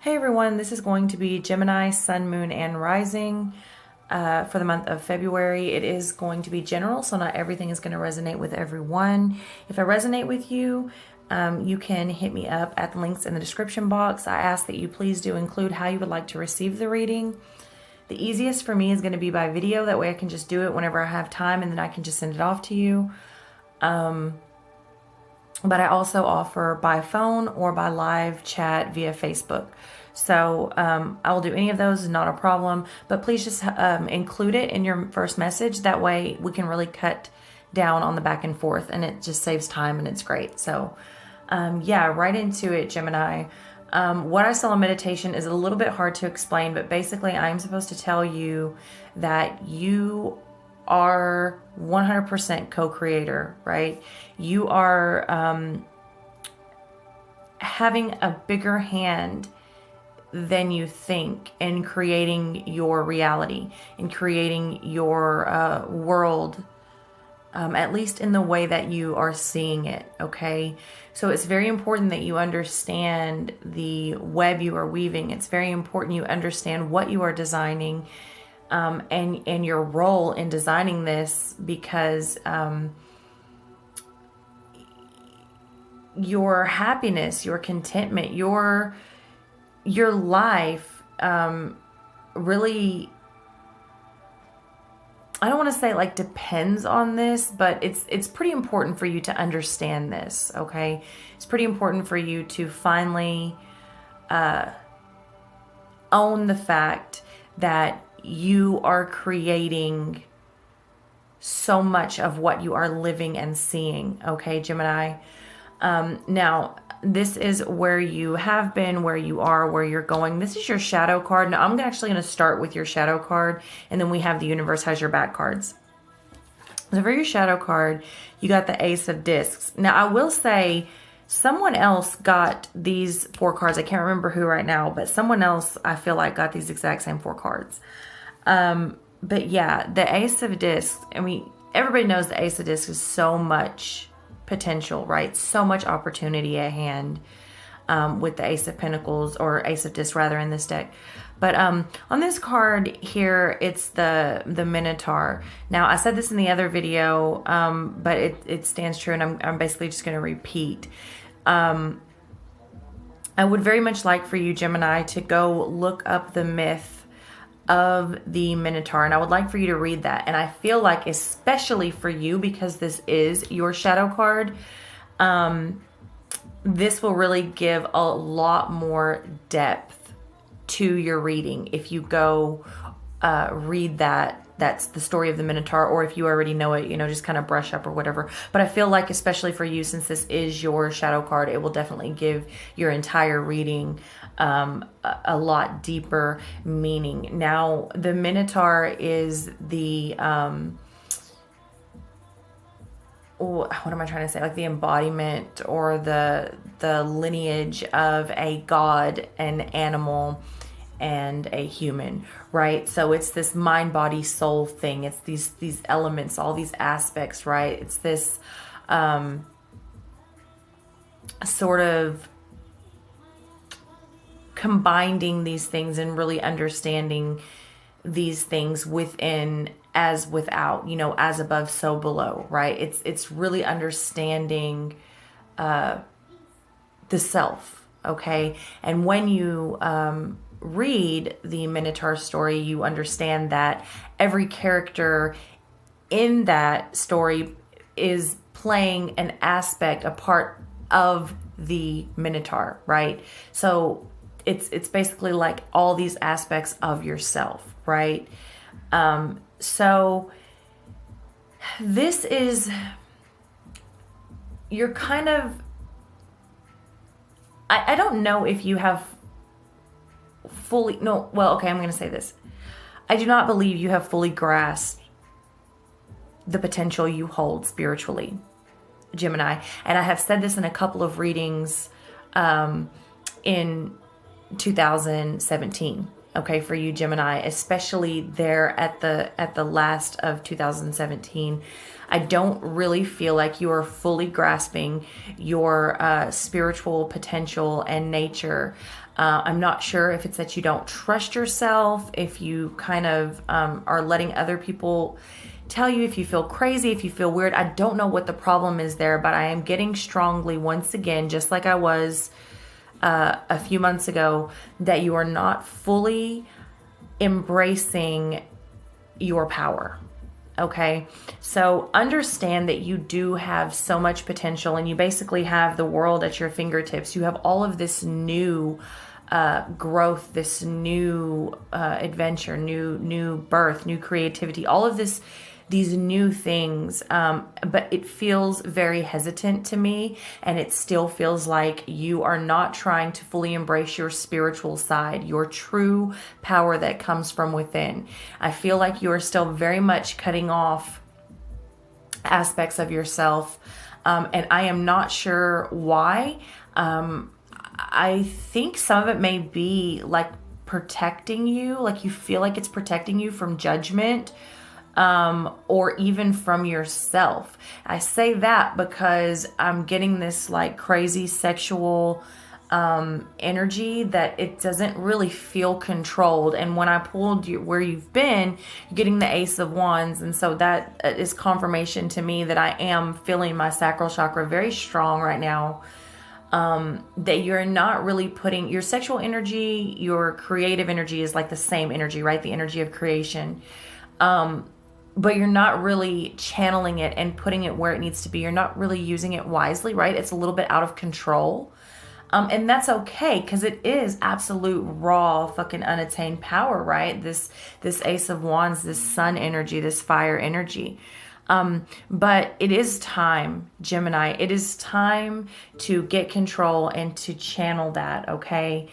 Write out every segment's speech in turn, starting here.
Hey everyone, this is going to be Gemini, Sun, Moon, and Rising for the month of February. It is going to be general, so not everything is going to resonate with everyone. If I resonate with you, you can hit me up at the links in the description box. I ask that you please do include how you would like to receive the reading. The easiest for me is going to be by video. That way I can just do it whenever I have time and then I can just send it off to you. But I also offer by phone or by live chat via Facebook. So I will do any of those, not a problem. But please just include it in your first message. That way we can really cut down on the back and forth and it just saves time and it's great. So yeah, right into it, Gemini. What I saw in meditation is a little bit hard to explain, but basically I'm supposed to tell you that you are 100% co-creator, right? You are having a bigger hand than you think in creating your reality, in creating your world, at least in the way that you are seeing it, okay? So it's very important that you understand the web you are weaving. It's very important you understand what you are designing, and your role in designing this, because your happiness, your contentment, your life really, I don't want to say like depends on this, but it's pretty important for you to understand this, okay? It's pretty important for you to finally own the fact that you are creating so much of what you are living and seeing, okay, Gemini? Now, this is where you have been, where you are, where you're going. This is your shadow card. Now, I'm actually going to start with your shadow card, and then we have the universe has your back cards. So for your shadow card, you got the Ace of Discs. Now, I will say someone else got these 4 cards. I can't remember who right now, but someone else, I feel like, got these exact same 4 cards. But yeah, the Ace of Discs, I mean, everybody knows the Ace of Discs is so much potential, right? So much opportunity at hand with the Ace of Pentacles, or Ace of Discs rather, in this deck. But on this card here, it's the Minotaur. Now, I said this in the other video, but it stands true, and I'm basically just going to repeat. I would very much like for you, Gemini, to go look up the myth of the Minotaur, and I would like for you to read that. And I feel like, especially for you, because this is your shadow card, this will really give a lot more depth to your reading if you go read that. That's the story of the Minotaur, or if you already know it, you know, just kind of brush up or whatever. But I feel like, especially for you, since this is your shadow card, it will definitely give your entire reading a lot deeper meaning. Now, the Minotaur is the what am I trying to say? Like the embodiment or the lineage of a god, an animal, and a human, right? So it's this mind, body, soul thing. It's these elements, all these aspects, right? It's this sort of combining these things and really understanding these things within as without, you know, as above, so below, right? It's really understanding the self, okay? And when you read the Minotaur story, you understand that every character in that story is playing an aspect, a part of the Minotaur, right? So it's basically like all these aspects of yourself, right? So this is, you're kind of, I don't know if you have fully, no, well, okay, I'm going to say this. I do not believe you have fully grasped the potential you hold spiritually, Gemini. And I have said this in a couple of readings in 2017. okay, for you, Gemini, especially there at the last of 2017. I don't really feel like you are fully grasping your spiritual potential and nature. I'm not sure if it's that you don't trust yourself, if you kind of are letting other people tell you, if you feel crazy, if you feel weird. I don't know what the problem is there, but I am getting strongly once again, just like I was a few months ago, that you are not fully embracing your power. Okay, so understand that you do have so much potential, and you basically have the world at your fingertips. You have all of this new growth, this new adventure, new birth, new creativity, all of these new things, but it feels very hesitant to me, and it still feels like you are not trying to fully embrace your spiritual side, your true power that comes from within. I feel like you are still very much cutting off aspects of yourself, and I am not sure why. I think some of it may be like protecting you, like you feel like it's protecting you from judgment, or even from yourself. I say that because I'm getting this like crazy sexual energy that it doesn't really feel controlled. And when I pulled you where you've been, you're getting the Ace of Wands, and so that is confirmation to me that I am feeling my sacral chakra very strong right now. That you're not really putting your sexual energy, your creative energy is like the same energy, right? The energy of creation. But you're not really channeling it and putting it where it needs to be. You're not really using it wisely, right? It's a little bit out of control. And that's okay, because it is absolute raw fucking unattained power, right? This Ace of Wands, this sun energy, this fire energy. But it is time, Gemini. It is time to get control and to channel that, okay?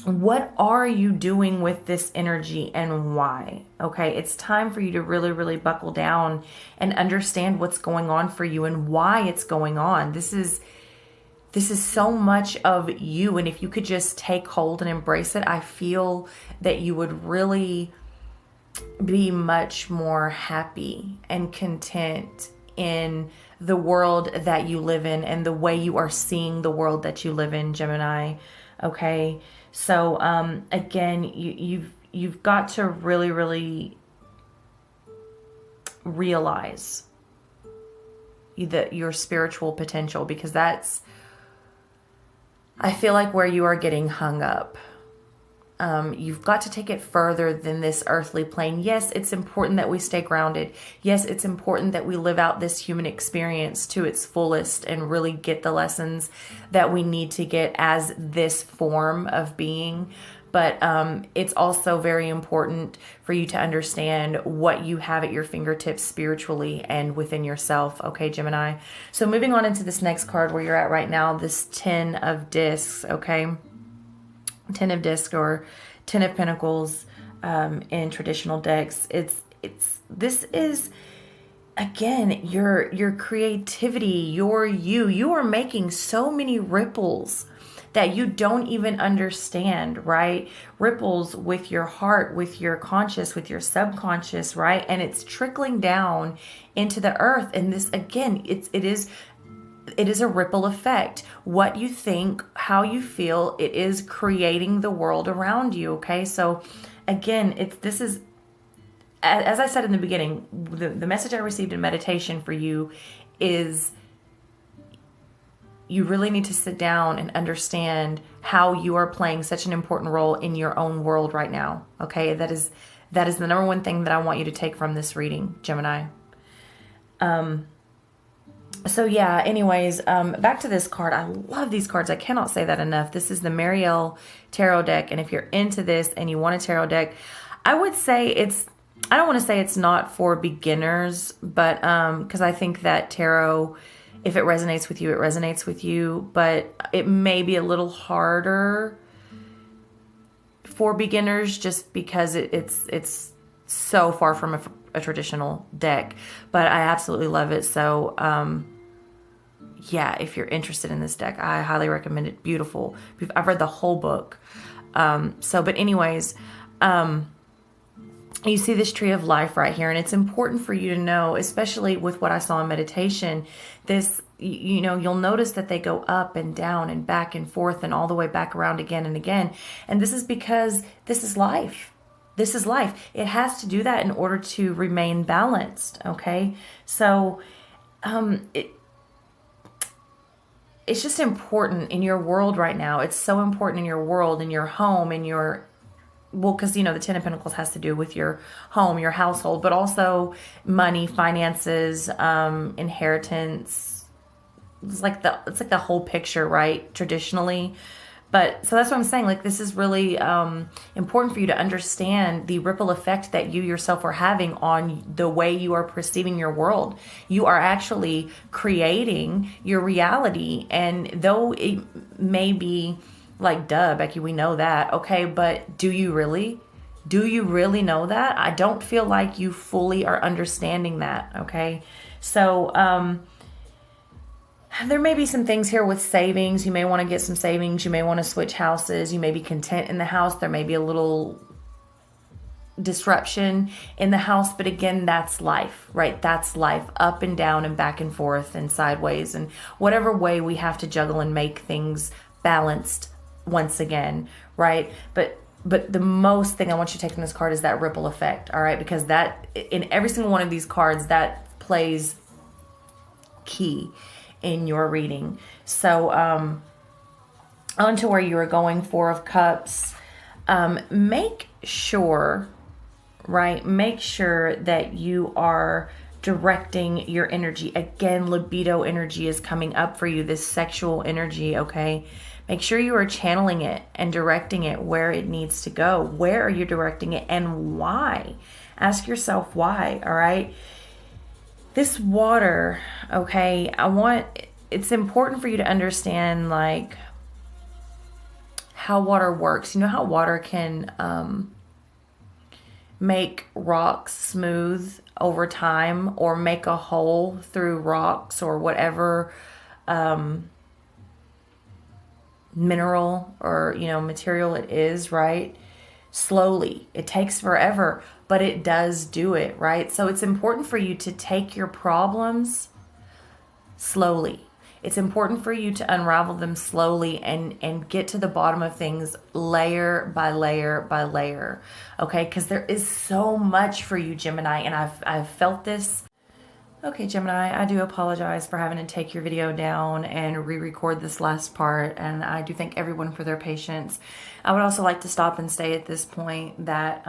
What are you doing with this energy and why? Okay, it's time for you to really, really buckle down and understand what's going on for you and why it's going on. This is so much of you, and if you could just take hold and embrace it, I feel that you would really be much more happy and content in the world that you live in and the way you are seeing the world that you live in, Gemini. Okay, so again, you've got to really, really realize your spiritual potential, because that's, I feel like, where you are getting hung up. You've got to take it further than this earthly plane. Yes, it's important that we stay grounded. Yes, it's important that we live out this human experience to its fullest and really get the lessons that we need to get as this form of being. But it's also very important for you to understand what you have at your fingertips spiritually and within yourself. Okay, Gemini? So moving on into this next card where you're at right now, this 10 of Discs, okay? 10 of Discs or 10 of Pentacles in traditional decks. This is, again, your creativity, you are making so many ripples that you don't even understand, right? Ripples with your heart, with your conscious, with your subconscious, right? And it's trickling down into the earth. And this, again, it is a ripple effect. What you think, how you feel, it is creating the world around you, okay? So again, this is, as I said in the beginning, the message I received in meditation for you is you really need to sit down and understand how you are playing such an important role in your own world right now, okay? That is the number one thing that I want you to take from this reading, Gemini. So yeah, anyways, back to this card. I love these cards. I cannot say that enough. This is the Marielle Tarot deck. And if you're into this and you want a tarot deck, I would say I don't want to say it's not for beginners, but because I think that tarot, if it resonates with you, it resonates with you. But it may be a little harder for beginners just because it's so far from a traditional deck. But I absolutely love it. So yeah, if you're interested in this deck, I highly recommend it. Beautiful. I've read the whole book. But anyways, you see this tree of life right here, and it's important for you to know, especially with what I saw in meditation, this, you know, you'll notice that they go up and down and back and forth and all the way back around again and again. And this is because this is life. This is life. It has to do that in order to remain balanced. Okay. So, it's just important in your world right now. It's so important in your world, in your home, in your, well, because, you know, the Ten of Pentacles has to do with your home, your household, but also money, finances, inheritance. It's like the whole picture, right? Traditionally. But so that's what I'm saying. Like, this is really important for you to understand the ripple effect that you yourself are having on the way you are perceiving your world. You are actually creating your reality. And though it may be like, duh, Becky, we know that. Okay, but do you really? Do you really know that? I don't feel like you fully are understanding that. Okay, so there may be some things here with savings. You may want to get some savings. You may want to switch houses. You may be content in the house. There may be a little disruption in the house. But again, that's life, right? That's life, up and down and back and forth and sideways. And whatever way we have to juggle and make things balanced once again, right? But the most thing I want you to take from this card is that ripple effect, all right? Because that, in every single one of these cards, that plays key in your reading. So on to where you were going, Four of Cups. Make sure, right? Make sure that you are directing your energy. Again, libido energy is coming up for you, this sexual energy, okay? Make sure you are channeling it and directing it where it needs to go. Where are you directing it and why? Ask yourself why, all right? This water, okay, it's important for you to understand, like, how water works. You know how water can make rocks smooth over time, or make a hole through rocks or whatever mineral or, you know, material it is, right? Slowly. It takes forever, but it does do it, right? So it's important for you to take your problems slowly. It's important for you to unravel them slowly and get to the bottom of things layer by layer by layer, okay? Because there is so much for you, Gemini, and I've felt this. Okay, Gemini, I do apologize for having to take your video down and re-record this last part, and I do thank everyone for their patience. I would also like to stop and say at this point that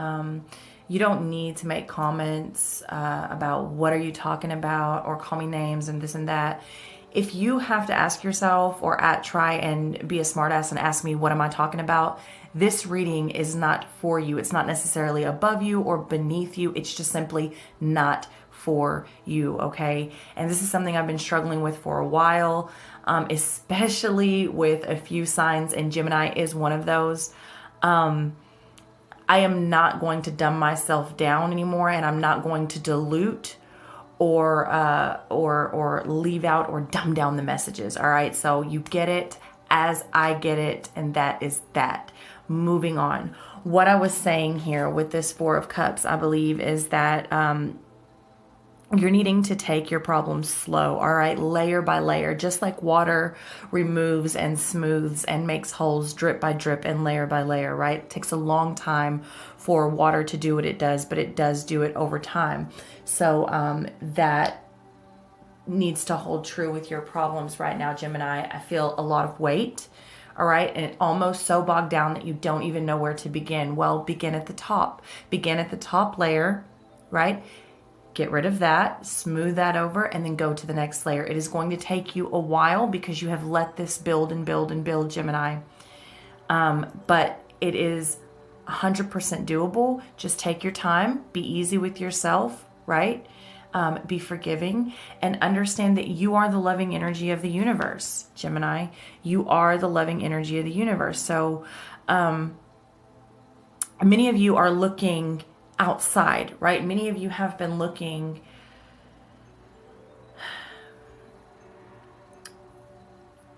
you don't need to make comments about what are you talking about, or call me names and this and that. If you have to ask yourself or try and be a smartass and ask me what am I talking about, this reading is not for you. It's not necessarily above you or beneath you. It's just simply not for you, okay? And this is something I've been struggling with for a while, especially with a few signs, and Gemini is one of those. I am not going to dumb myself down anymore, and I'm not going to dilute or leave out or dumb down the messages, all right? So you get it as I get it, and that is that. Moving on. What I was saying here with this Four of Cups, I believe, is that you're needing to take your problems slow, all right? Layer by layer, just like water removes and smooths and makes holes drip by drip and layer by layer, right? It takes a long time for water to do what it does, but it does do it over time. So that needs to hold true with your problems right now, Gemini. I feel a lot of weight, all right? And it almost so bogged down that you don't even know where to begin. Well, begin at the top. Begin at the top layer, right? Get rid of that, smooth that over, and then go to the next layer. It is going to take you a while because you have let this build and build and build, Gemini. But it is 100% doable. Just take your time. Be easy with yourself, right? Be forgiving, and understand that you are the loving energy of the universe, Gemini. You are the loving energy of the universe. So many of you are looking outside, right? Many of you have been looking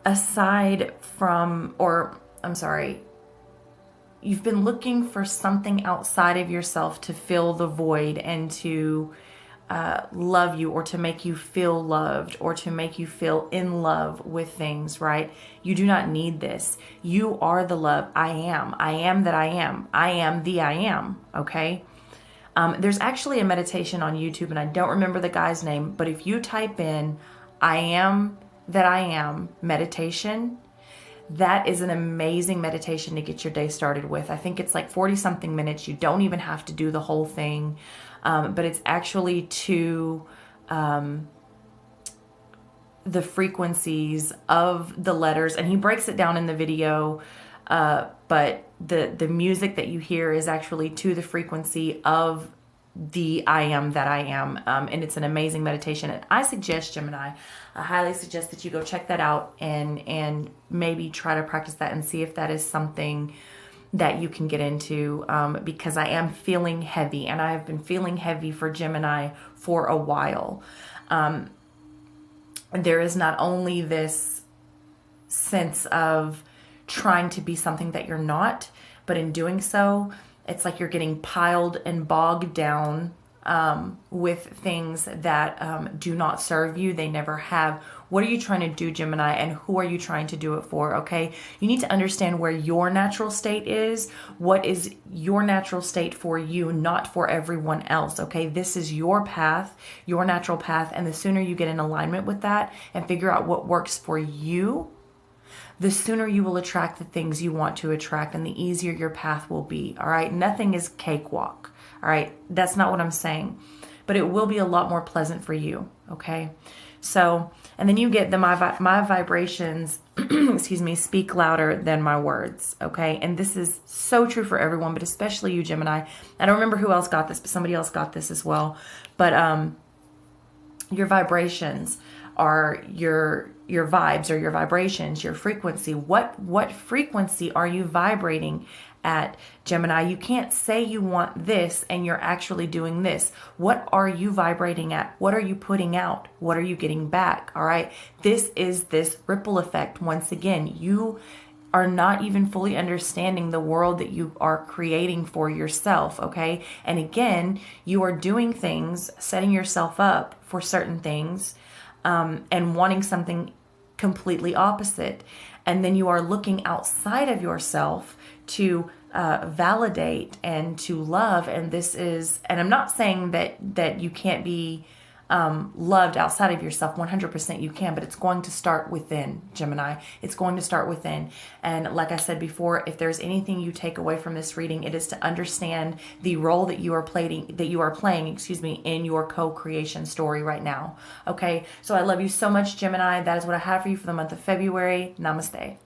aside from, or I'm sorry, you've been looking for something outside of yourself to fill the void and to love you, or to make you feel loved, or to make you feel in love with things, right? You do not need this. You are the love. I am. I am that I am. I am the I am, okay? There's actually a meditation on YouTube, and I don't remember the guy's name, but if you type in I am that I am meditation, that is an amazing meditation to get your day started with. I think it's like 40 something minutes. You don't even have to do the whole thing. But it's actually to the frequencies of the letters, and he breaks it down in the video. But the music that you hear is actually to the frequency of the I am that I am. And it's an amazing meditation. And I suggest, Gemini, I highly suggest that you go check that out and maybe try to practice that and see if that is something that you can get into, because I am feeling heavy, and I have been feeling heavy for Gemini for a while. There is not only this sense of trying to be something that you're not, but in doing so, it's like you're getting piled and bogged down with things that do not serve you. They never have. What are you trying to do, Gemini, and who are you trying to do it for, okay? You need to understand where your natural state is. What is your natural state for you, not for everyone else, okay? This is your path, your natural path, and the sooner you get in alignment with that and figure out what works for you, the sooner you will attract the things you want to attract, and the easier your path will be, all right? Nothing is cakewalk, all right? That's not what I'm saying, but it will be a lot more pleasant for you, okay? So, and then you get my vibrations, excuse me, speak louder than my words, okay? And this is so true for everyone, but especially you, Gemini. I don't remember who else got this, but somebody else got this as well. But your vibrations are your vibes, or your vibrations, your frequency. What frequency are you vibrating at, Gemini? You can't say you want this and you're actually doing this. What are you vibrating at? What are you putting out? What are you getting back? All right. This is this ripple effect. Once again, you are not even fully understanding the world that you are creating for yourself. Okay. And again, you are doing things, setting yourself up for certain things, and wanting something completely opposite. And then you are looking outside of yourself to validate and to love. And this is, and I'm not saying that you can't be loved outside of yourself. 100% you can, but it's going to start within, Gemini. It's going to start within. And like I said before, if there's anything you take away from this reading, it is to understand the role that you are playing, excuse me, in your co-creation story right now. Okay. So I love you so much, Gemini. That is what I have for you for the month of February. Namaste.